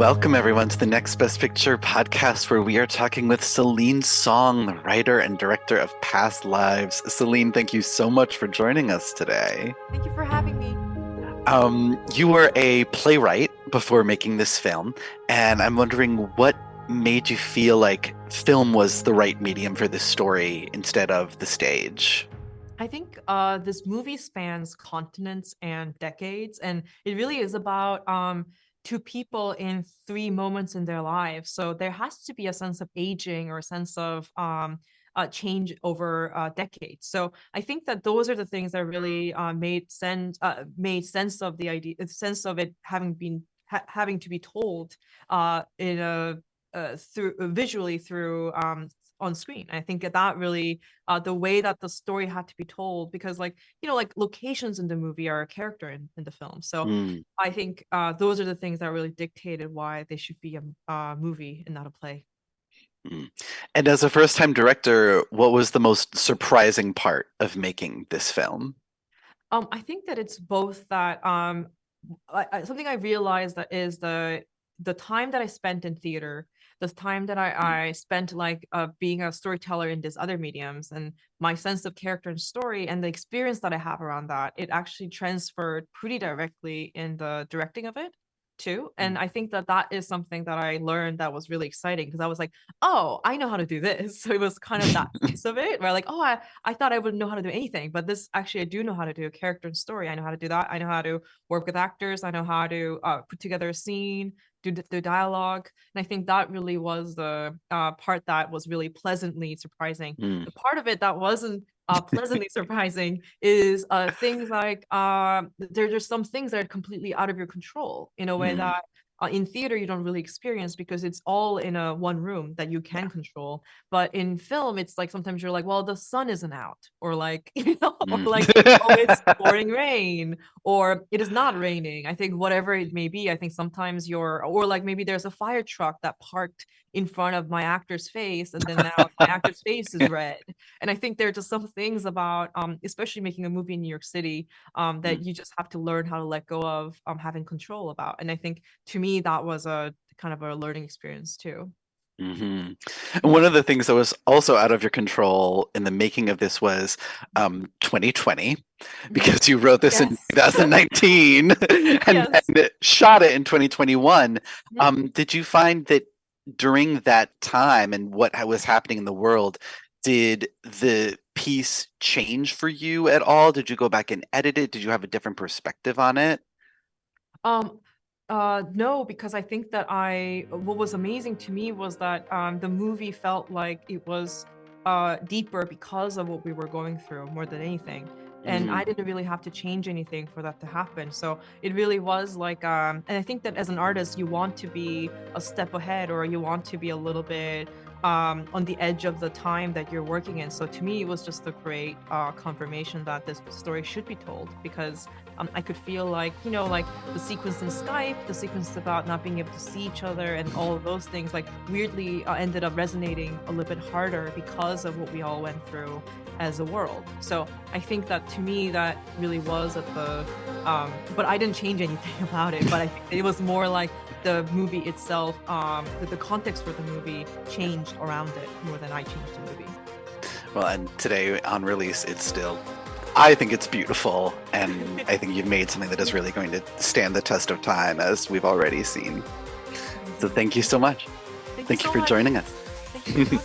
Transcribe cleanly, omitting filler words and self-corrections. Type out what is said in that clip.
Welcome, everyone, to the Next Best Picture podcast, where we are talking with Celine Song, the writer and director of Past Lives. Celine, thank you so much for joining us today. Thank you for having me. You were a playwright before making this film, and I'm wondering what made you feel like film was the right medium for this story instead of the stage? I think this movie spans continents and decades, and it really is about two people in three moments in their lives. So there has to be a sense of aging or a sense of change over decades. So I think that those are the things that really made sense of the idea, sense of it having to be told in a through visually through on screen. I think that really the way that the story had to be told, because like locations in the movie are a character in the film. So Mm, I think those are the things that really dictated why they should be a movie and not a play. mm. And as a first-time director, what was the most surprising part of making this film? I think that it's both that something I realized that is the time that I spent in theater, the time that I spent being a storyteller in these other mediums, and my sense of character and story and the experience that I have around that, it actually transferred pretty directly in the directing of it too. Mm. And I think that that is something that I learned that was really exciting, because I was like, oh, I know how to do this. So it was kind of that piece of it where like, oh, I thought I wouldn't know how to do anything, but this actually I do know how to do a character and story. I know how to do that. I know how to work with actors. I know how to put together a scene, do dialogue. And I think that really was the part that was really pleasantly surprising. Mm. The part of it that wasn't pleasantly surprising is things like there's some things that are completely out of your control in a way Mm. that in theater you don't really experience, because it's all in a one room that you can Yeah. control. But in film, it's like sometimes you're like, well, the sun isn't out, or like or Mm. like, oh, it's pouring rain, or it is not raining. I think whatever it may be, I think sometimes or like maybe there's a fire truck that parked in front of my actor's face, and then now my actor's face is red. And I think there are just some things about especially making a movie in New York City that Mm. you just have to learn how to let go of having control about. And I think to me that was a kind of a learning experience too. Hmm. And one of the things that was also out of your control in the making of this was 2020, Mhm. because you wrote this in Yes. 2019 and Yes. then shot it in 2021. Mhm. Did you find that during that time and what was happening in the world, did the piece change for you at all? Did you go back and edit it? Did you have a different perspective on it? Um, no, because I think that what was amazing to me was that the movie felt like it was deeper because of what we were going through more than anything. And I Mm, didn't really have to change anything for that to happen. So it really was like, and I think that as an artist, you want to be a step ahead, or you want to be a little bit on the edge of the time that you're working in. So to me, it was just a great confirmation that this story should be told, because I could feel like, like the sequence in Skype, the sequence about not being able to see each other, and all of those things, like weirdly ended up resonating a little bit harder because of what we all went through as a world. So I think that to me, that really was at but I didn't change anything about it. But I think it was more like the movie itself, the context for the movie changed around it more than I changed the movie. well, and today on release, it's still, I think it's beautiful, and I think you've made something that is really going to stand the test of time, as we've already seen. So Amazing. thank you so much. Thank you Thank you so for much. joining us. Thank you.